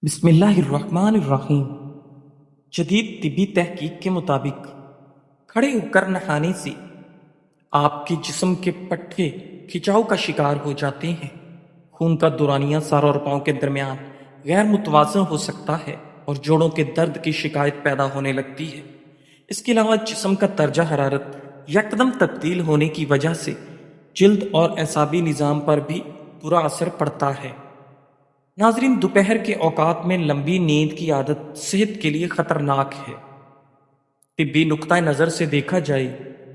بسم اللہ الرحمن الرحیم۔ جدید طبی تحقیق کے مطابق کھڑے ہو کر نہانے سے آپ کے جسم کے پٹھے کھچاؤ کا شکار ہو جاتے ہیں۔ خون کا دورانیہ سر اور پاؤں کے درمیان غیر متوازن ہو سکتا ہے اور جوڑوں کے درد کی شکایت پیدا ہونے لگتی ہے۔ اس کے علاوہ جسم کا درجہ حرارت یکدم تبدیل ہونے کی وجہ سے جلد اور اعصابی نظام پر بھی برا اثر پڑتا ہے۔ ناظرین، دوپہر کے اوقات میں لمبی نیند کی عادت صحت کے لیے خطرناک ہے۔ طبی نقطہ نظر سے دیکھا جائے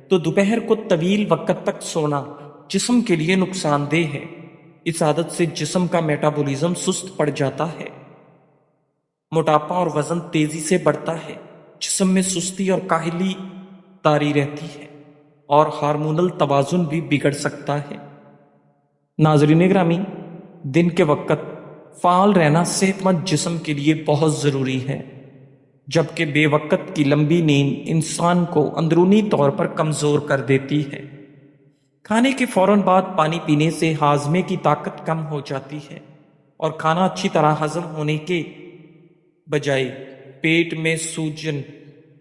تو دوپہر کو طویل وقت تک سونا جسم کے لیے نقصان دہ ہے۔ اس عادت سے جسم کا میٹابولزم سست پڑ جاتا ہے، موٹاپا اور وزن تیزی سے بڑھتا ہے، جسم میں سستی اور کاہلی طاری رہتی ہے اور ہارمونل توازن بھی بگڑ سکتا ہے۔ ناظرین گرامی، دن کے وقت فعال رہنا صحت مند جسم کے لیے بہت ضروری ہے، جبکہ بے وقت کی لمبی نیند انسان کو اندرونی طور پر کمزور کر دیتی ہے۔ کھانے کے فوراً بعد پانی پینے سے ہاضمے کی طاقت کم ہو جاتی ہے اور کھانا اچھی طرح ہضم ہونے کے بجائے پیٹ میں سوجن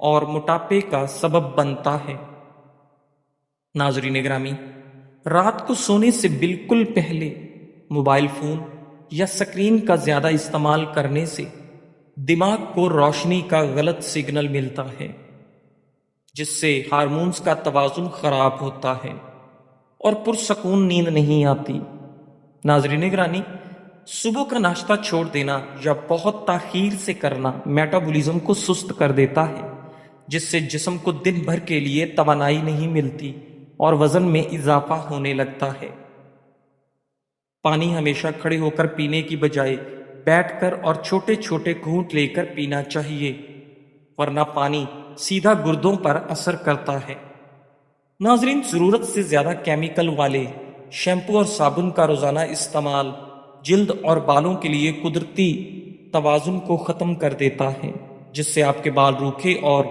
اور موٹاپے کا سبب بنتا ہے۔ ناظرین گرامی، رات کو سونے سے بالکل پہلے موبائل فون یا سکرین کا زیادہ استعمال کرنے سے دماغ کو روشنی کا غلط سگنل ملتا ہے، جس سے ہارمونز کا توازن خراب ہوتا ہے اور پرسکون نیند نہیں آتی۔ ناظرین گرامی، صبح کا ناشتہ چھوڑ دینا یا بہت تاخیر سے کرنا میٹابولزم کو سست کر دیتا ہے، جس سے جسم کو دن بھر کے لیے توانائی نہیں ملتی اور وزن میں اضافہ ہونے لگتا ہے۔ پانی ہمیشہ کھڑے ہو کر پینے کی بجائے بیٹھ کر اور چھوٹے چھوٹے گھونٹ لے کر پینا چاہیے، ورنہ پانی سیدھا گردوں پر اثر کرتا ہے۔ ناظرین، ضرورت سے زیادہ کیمیکل والے شیمپو اور صابن کا روزانہ استعمال جلد اور بالوں کے لیے قدرتی توازن کو ختم کر دیتا ہے، جس سے آپ کے بال روکھے اور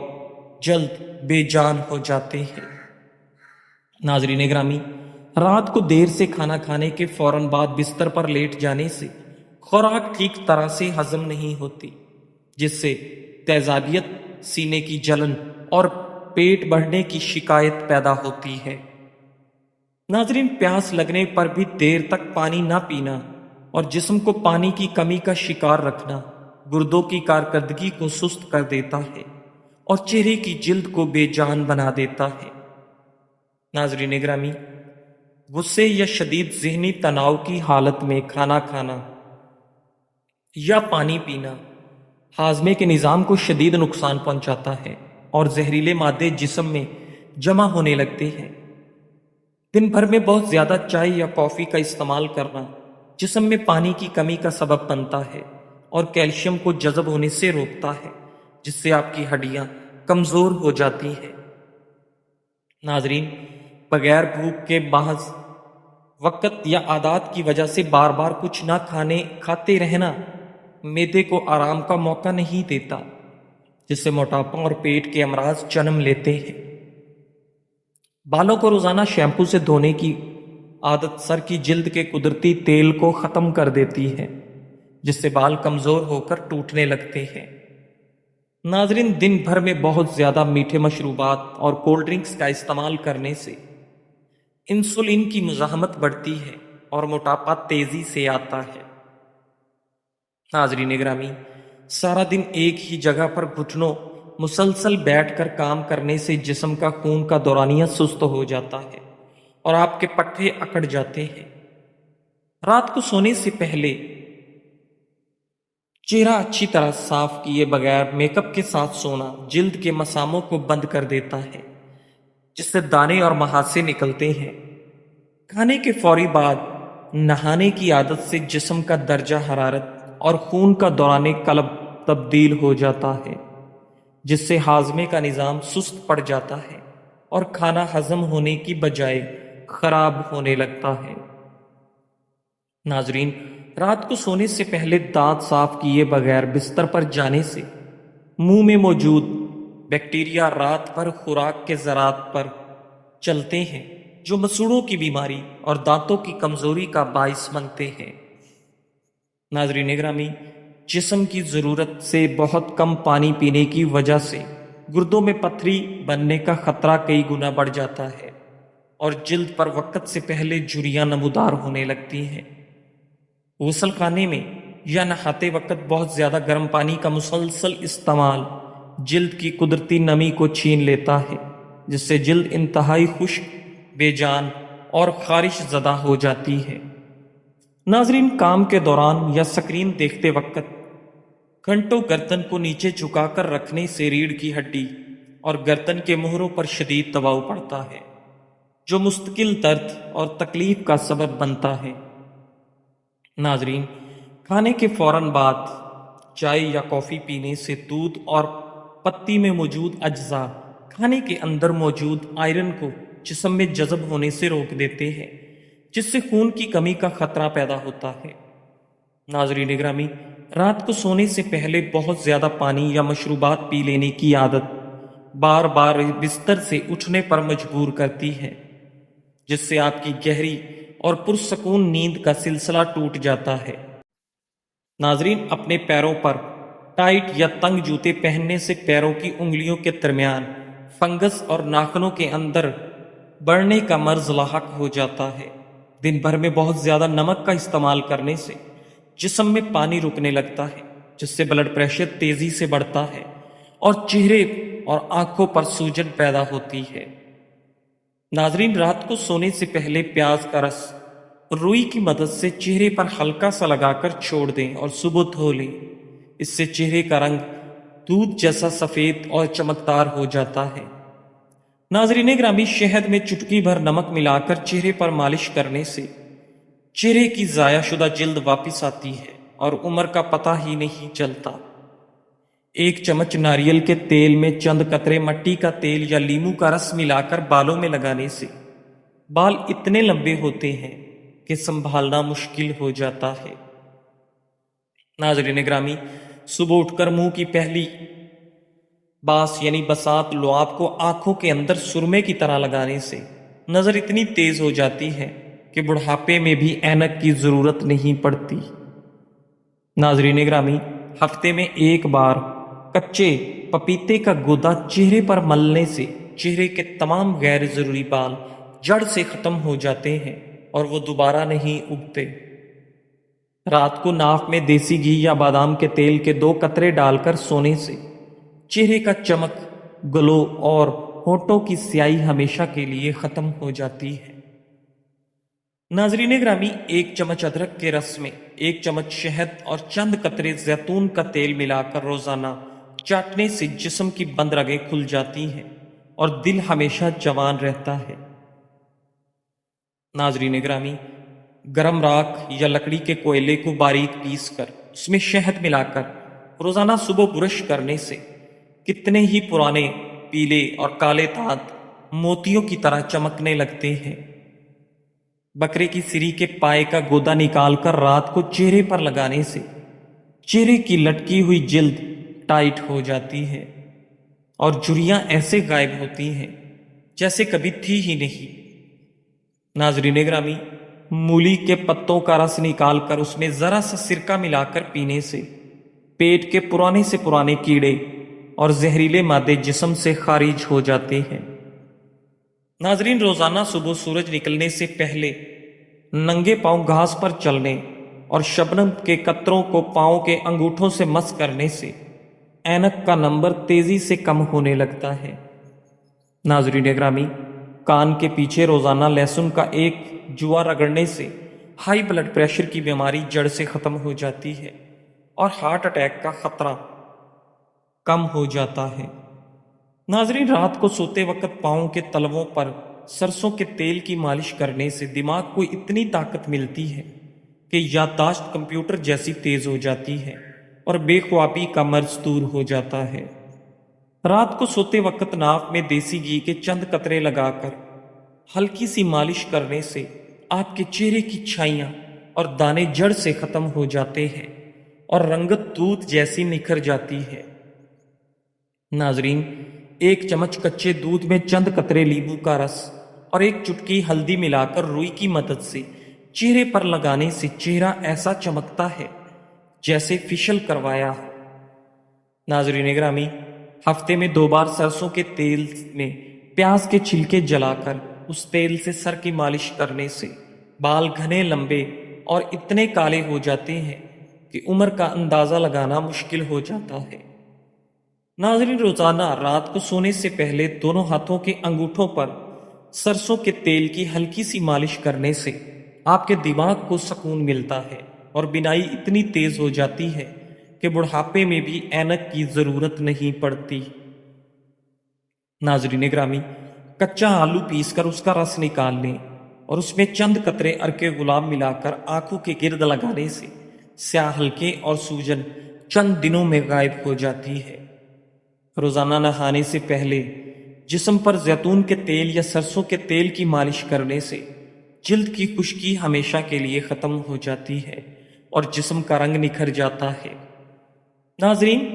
جلد بے جان ہو جاتے ہیں۔ ناظرین گرامی، رات کو دیر سے کھانا کھانے کے فوراً بعد بستر پر لیٹ جانے سے خوراک ٹھیک طرح سے ہضم نہیں ہوتی، جس سے تیزابیت، سینے کی جلن اور پیٹ بڑھنے کی شکایت پیدا ہوتی ہے۔ ناظرین، پیاس لگنے پر بھی دیر تک پانی نہ پینا اور جسم کو پانی کی کمی کا شکار رکھنا گردوں کی کارکردگی کو سست کر دیتا ہے اور چہرے کی جلد کو بے جان بنا دیتا ہے۔ ناظرین گرامی، غصے یا شدید ذہنی تناؤ کی حالت میں کھانا کھانا یا پانی پینا ہاضمے کے نظام کو شدید نقصان پہنچاتا ہے اور زہریلے مادے جسم میں جمع ہونے لگتے ہیں۔ دن بھر میں بہت زیادہ چائے یا کافی کا استعمال کرنا جسم میں پانی کی کمی کا سبب بنتا ہے اور کیلشیم کو جذب ہونے سے روکتا ہے، جس سے آپ کی ہڈیاں کمزور ہو جاتی ہیں۔ ناظرین، بغیر بھوک کے محض وقت یا عادات کی وجہ سے بار بار کچھ نہ کھاتے رہنا معدے کو آرام کا موقع نہیں دیتا، جس سے موٹاپا اور پیٹ کے امراض جنم لیتے ہیں۔ بالوں کو روزانہ شیمپو سے دھونے کی عادت سر کی جلد کے قدرتی تیل کو ختم کر دیتی ہے، جس سے بال کمزور ہو کر ٹوٹنے لگتے ہیں۔ ناظرین، دن بھر میں بہت زیادہ میٹھے مشروبات اور کولڈ ڈرنکس کا استعمال کرنے سے انسولین کی مزاحمت بڑھتی ہے اور موٹاپا تیزی سے آتا ہے۔ ناظرین گرامی، سارا دن ایک ہی جگہ پر گھٹنوں مسلسل بیٹھ کر کام کرنے سے جسم کا خون کا دورانیہ سست ہو جاتا ہے اور آپ کے پٹھے اکڑ جاتے ہیں۔ رات کو سونے سے پہلے چہرہ اچھی طرح صاف کیے بغیر میک اپ کے ساتھ سونا جلد کے مساموں کو بند کر دیتا ہے، جس سے دانے اور مہاسے نکلتے ہیں۔ کھانے کے فوری بعد نہانے کی عادت سے جسم کا درجہ حرارت اور خون کا دوران قلب تبدیل ہو جاتا ہے، جس سے ہاضمے کا نظام سست پڑ جاتا ہے اور کھانا ہضم ہونے کی بجائے خراب ہونے لگتا ہے۔ ناظرین، رات کو سونے سے پہلے دانت صاف کیے بغیر بستر پر جانے سے منہ میں موجود بیکٹیریا رات بھر خوراک کے ذرات پر چلتے ہیں، جو مسوڑھوں کی بیماری اور دانتوں کی کمزوری کا باعث بنتے ہیں۔ ناظرین گرامی، جسم کی ضرورت سے بہت کم پانی پینے کی وجہ سے گردوں میں پتھری بننے کا خطرہ کئی گنا بڑھ جاتا ہے اور جلد پر وقت سے پہلے جھریاں نمودار ہونے لگتی ہیں۔ غسل خانے میں یا نہاتے وقت بہت زیادہ گرم پانی کا مسلسل استعمال جلد کی قدرتی نمی کو چھین لیتا ہے، جس سے جلد انتہائی خشک، بے جان اور خارش زدہ ہو جاتی ہے۔ ناظرین، کام کے دوران یا سکرین دیکھتے وقت گھنٹوں گردن کو نیچے جھکا کر رکھنے سے ریڑھ کی ہڈی اور گردن کے موہروں پر شدید دباؤ پڑتا ہے، جو مستقل درد اور تکلیف کا سبب بنتا ہے۔ ناظرین، کھانے کے فوراً بعد چائے یا کافی پینے سے دودھ اور پتی میں موجود اجزاء کھانے کے اندر موجود آئرن کو جسم میں جذب ہونے سے روک دیتے ہیں، جس سے خون کی کمی کا خطرہ پیدا ہوتا ہے۔ ناظرین گرامی، رات کو سونے سے پہلے بہت زیادہ پانی یا مشروبات پی لینے کی عادت بار بار بستر سے اٹھنے پر مجبور کرتی ہے، جس سے آپ کی گہری اور پرسکون نیند کا سلسلہ ٹوٹ جاتا ہے۔ ناظرین، اپنے پیروں پر ٹائٹ یا تنگ جوتے پہننے سے پیروں کی انگلیوں کے درمیان فنگس اور ناخنوں کے اندر بڑھنے کا مرض لاحق ہو جاتا ہے۔ دن بھر میں بہت زیادہ نمک کا استعمال کرنے سے جسم میں پانی رکنے لگتا ہے، جس سے بلڈ پریشر تیزی سے بڑھتا ہے اور چہرے اور آنکھوں پر سوجن پیدا ہوتی ہے۔ ناظرین، رات کو سونے سے پہلے پیاز کا رس روئی کی مدد سے چہرے پر ہلکا سا لگا کر چھوڑ دیں اور صبح دھو لیں۔ اس سے چہرے کا رنگ دودھ جیسا سفید اور چمکدار ہو جاتا ہے۔ ناظرین گرامی، شہد میں چٹکی بھر نمک ملا کر چہرے پر مالش کرنے سے چہرے کی ضائع شدہ جلد واپس آتی ہے اور عمر کا پتہ ہی نہیں چلتا۔ ایک چمچ ناریل کے تیل میں چند قطرے مٹی کا تیل یا لیموں کا رس ملا کر بالوں میں لگانے سے بال اتنے لمبے ہوتے ہیں کہ سنبھالنا مشکل ہو جاتا ہے۔ ناظرین گرامی، صبح اٹھ کر منہ کی پہلی باس یعنی بساط لعاب کو آنکھوں کے اندر سرمے کی طرح لگانے سے نظر اتنی تیز ہو جاتی ہے کہ بڑھاپے میں بھی اینک کی ضرورت نہیں پڑتی۔ ناظرین گرامی، ہفتے میں ایک بار کچے پپیتے کا گودا چہرے پر ملنے سے چہرے کے تمام غیر ضروری بال جڑ سے ختم ہو جاتے ہیں اور وہ دوبارہ نہیں اگتے۔ رات کو ناک میں دیسی گھی یا بادام کے تیل کے 2 قطرے ڈال کر سونے سے چہرے کا چمک، گلو اور ہونٹوں کی سیاہی ہمیشہ کے لیے ختم ہو جاتی ہے۔ ناظرین گرامی، 1 چمچ ادرک کے رس میں 1 چمچ شہد اور چند قطرے زیتون کا تیل ملا کر روزانہ چاٹنے سے جسم کی بند رگیں کھل جاتی ہیں اور دل ہمیشہ جوان رہتا ہے۔ ناظرین گرامی، گرم راکھ یا لکڑی کے کوئلے کو باریک پیس کر اس میں شہد ملا کر روزانہ صبح برش کرنے سے کتنے ہی پرانے پیلے اور کالے دانت موتیوں کی طرح چمکنے لگتے ہیں۔ بکرے کی سری کے پائے کا گودا نکال کر رات کو چہرے پر لگانے سے چہرے کی لٹکی ہوئی جلد ٹائٹ ہو جاتی ہے اور جھریاں ایسے غائب ہوتی ہیں جیسے کبھی تھی ہی نہیں۔ ناظرین گرامی، مولی کے پتوں کا رس نکال کر اس میں ذرا سا سرکہ ملا کر پینے سے پیٹ کے پرانے سے پرانے کیڑے اور زہریلے مادے جسم سے خارج ہو جاتے ہیں۔ ناظرین، روزانہ صبح سورج نکلنے سے پہلے ننگے پاؤں گھاس پر چلنے اور شبنم کے قطروں کو پاؤں کے انگوٹھوں سے مس کرنے سے اینک کا نمبر تیزی سے کم ہونے لگتا ہے۔ ناظرین گرامی، کان کے پیچھے روزانہ لہسن کا 1 جوا رگڑنے سے ہائی بلڈ پریشر کی بیماری جڑ سے ختم ہو جاتی ہے اور ہارٹ اٹیک کا خطرہ کم ہو جاتا ہے۔ ناظرین، رات کو سوتے وقت پاؤں کے تلووں پر سرسوں کے تیل کی مالش کرنے سے دماغ کو اتنی طاقت ملتی ہے کہ یادداشت کمپیوٹر جیسی تیز ہو جاتی ہے اور بے خوابی کا مرض دور ہو جاتا ہے۔ رات کو سوتے وقت ناک میں دیسی گھی کے چند قطرے لگا کر ہلکی سی مالش کرنے سے آپ کے چہرے کی چھائیاں اور دانے جڑ سے ختم ہو جاتے ہیں اور رنگت دودھ جیسی نکھر جاتی ہے۔ ناظرین، 1 چمچ کچے دودھ میں چند قطرے لیموں کا رس اور 1 چٹکی ہلدی ملا کر روئی کی مدد سے چہرے پر لگانے سے چہرہ ایسا چمکتا ہے جیسے فیشل کروایا ہو۔ ناظرین گرامی، ہفتے میں 2 بار سرسوں کے تیل میں پیاز کے چھلکے جلا کر اس تیل سے سر کی مالش کرنے سے بال گھنے، لمبے اور اتنے کالے ہو جاتے ہیں کہ عمر کا اندازہ لگانا مشکل ہو جاتا ہے۔ ناظرین، روزانہ رات کو سونے سے پہلے دونوں ہاتھوں کے انگوٹھوں پر سرسوں کے تیل کی ہلکی سی مالش کرنے سے آپ کے دماغ کو سکون ملتا ہے اور بینائی اتنی تیز ہو جاتی ہے کہ بڑھاپے میں بھی اینک کی ضرورت نہیں پڑتی۔ ناظرین گرامی، کچا آلو پیس کر اس کا رس نکال لیں اور اس میں چند قطرے عرق گلاب ملا کر آنکھوں کے گرد لگانے سے سیاہ حلقے اور سوجن چند دنوں میں غائب ہو جاتی ہے۔ روزانہ نہانے سے پہلے جسم پر زیتون کے تیل یا سرسوں کے تیل کی مالش کرنے سے جلد کی خشکی ہمیشہ کے لیے ختم ہو جاتی ہے اور جسم کا رنگ نکھر جاتا ہے۔ ناظرین،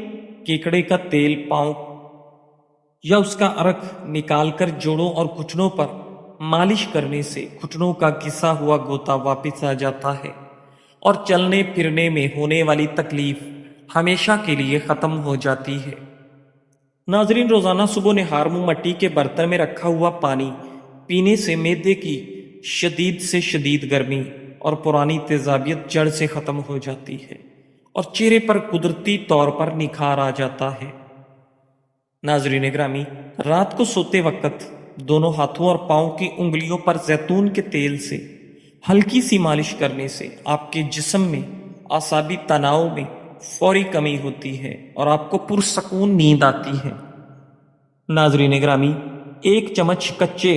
کیکڑے کا تیل پاؤں یا اس کا عرق نکال کر جوڑوں اور گھٹنوں پر مالش کرنے سے گھٹنوں کا گھسا ہوا گوتا واپس آ جاتا ہے اور چلنے پھرنے میں ہونے والی تکلیف ہمیشہ کے لیے ختم ہو جاتی ہے۔ ناظرین، روزانہ صبح نہار منہ مٹی کے برتن میں رکھا ہوا پانی پینے سے معدے کی شدید سے شدید گرمی اور پرانی تیزابیت جڑ سے ختم ہو جاتی ہے اور چہرے پر قدرتی طور پر نکھار آ جاتا ہے۔ ناظرین گرامی، رات کو سوتے وقت دونوں ہاتھوں اور پاؤں کی انگلیوں پر زیتون کے تیل سے ہلکی سی مالش کرنے سے آپ کے جسم میں اعصابی تناؤ میں فوری کمی ہوتی ہے اور آپ کو پرسکون نیند آتی ہے۔ ناظرین گرامی، 1 چمچ کچے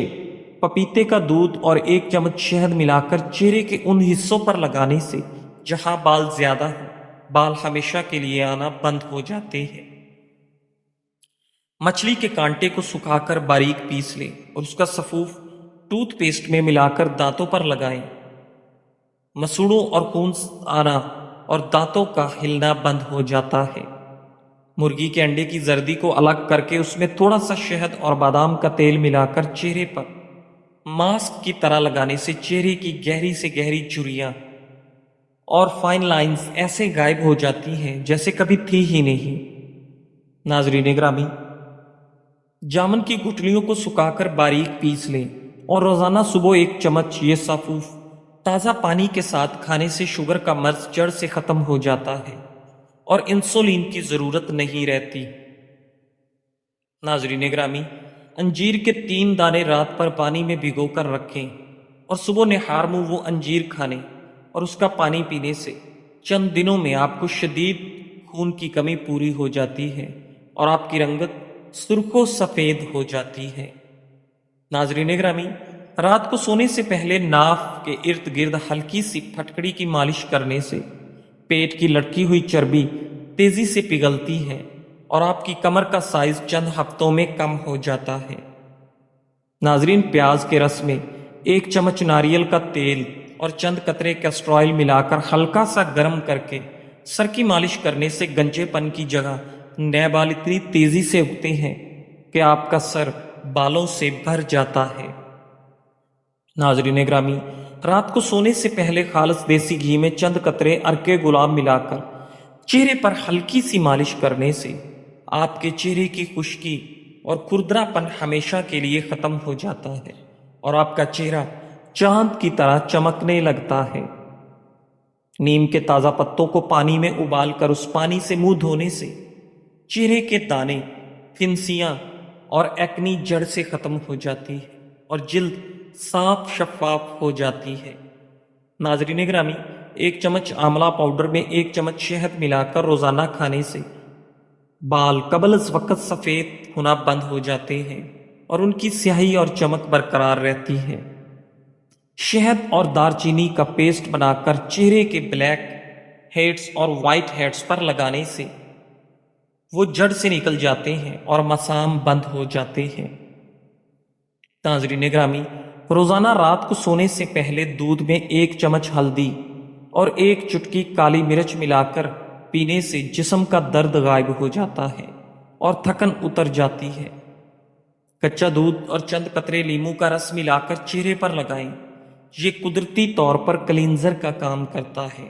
پپیتے کا دودھ اور 1 چمچ شہد ملا کر چہرے کے ان حصوں پر لگانے سے جہاں بال زیادہ ہیں، بال ہمیشہ کے لیے آنا بند ہو جاتے ہیں۔ مچھلی کے کانٹے کو سکھا کر باریک پیس لیں اور اس کا سفوف ٹوتھ پیسٹ میں ملا کر دانتوں پر لگائیں۔ مسوڑوں اور خون آنا اور دانتوں کا ہلنا بند ہو جاتا ہے۔ مرغی کے انڈے کی زردی کو الگ کر کے اس میں تھوڑا سا شہد اور بادام کا تیل ملا کر چہرے پر ماسک کی طرح لگانے سے چہرے کی گہری سے گہری جھریاں اور فائن لائنز ایسے غائب ہو جاتی ہیں جیسے کبھی تھی ہی نہیں۔ ناظرین گرامی، جامن کی گٹلیوں کو سکھا کر باریک پیس لیں اور روزانہ صبح 1 چمچ یہ سفوف تازہ پانی کے ساتھ کھانے سے شوگر کا مرض جڑ سے ختم ہو جاتا ہے اور انسولین کی ضرورت نہیں رہتی۔ ناظرین گرامی، انجیر کے 3 دانے رات پر پانی میں بھگو کر رکھیں اور صبح نہار منہ وہ انجیر کھانے اور اس کا پانی پینے سے چند دنوں میں آپ کو شدید خون کی کمی پوری ہو جاتی ہے اور آپ کی رنگت سرخ و سفید ہو جاتی ہے۔ ناظرین گرامی، رات کو سونے سے پہلے ناف کے ارد گرد ہلکی سی پھٹکڑی کی مالش کرنے سے پیٹ کی لٹکی ہوئی چربی تیزی سے پگھلتی ہے اور آپ کی کمر کا سائز چند ہفتوں میں کم ہو جاتا ہے۔ ناظرین، پیاز کے رس میں 1 چمچ ناریل کا تیل اور چند قطرے کیسٹر آئل ملا کر ہلکا سا گرم کر کے سر کی مالش کرنے سے گنجے پن کی جگہ نئے بال اتنی تیزی سے اگتے ہیں کہ آپ کا سر بالوں سے بھر جاتا ہے۔ ناظرین گرامی، رات کو سونے سے پہلے خالص دیسی گھی میں چند قطرے عرق گلاب ملا کر چہرے پر ہلکی سی مالش کرنے سے آپ کے چہرے کی خشکی اور کھردرا پن ہمیشہ کے لیے ختم ہو جاتا ہے اور آپ کا چہرہ چاند کی طرح چمکنے لگتا ہے۔ نیم کے تازہ پتوں کو پانی میں ابال کر اس پانی سے منہ دھونے سے چہرے کے دانے، پھنسیاں اور ایکنی جڑ سے ختم ہو جاتی ہے اور جلد صاف شفاف ہو جاتی ہے۔ ناظرین گرامی، 1 چمچ آملہ پاؤڈر میں 1 چمچ شہد ملا کر روزانہ کھانے سے بال قبل از وقت سفید ہونا بند ہو جاتے ہیں اور ان کی سیاہی اور چمک برقرار رہتی ہے۔ شہد اور دار چینی کا پیسٹ بنا کر چہرے کے بلیک ہیڈز اور وائٹ ہیڈز پر لگانے سے وہ جڑ سے نکل جاتے ہیں اور مسام بند ہو جاتے ہیں۔ ناظرین گرامی، روزانہ رات کو سونے سے پہلے دودھ میں 1 چمچ ہلدی اور 1 چٹکی کالی مرچ ملا کر پینے سے جسم کا درد غائب ہو جاتا ہے اور تھکن اتر جاتی ہے۔ کچا دودھ اور چند قطرے لیموں کا رس ملا کر چہرے پر لگائیں، یہ قدرتی طور پر کلینزر کا کام کرتا ہے۔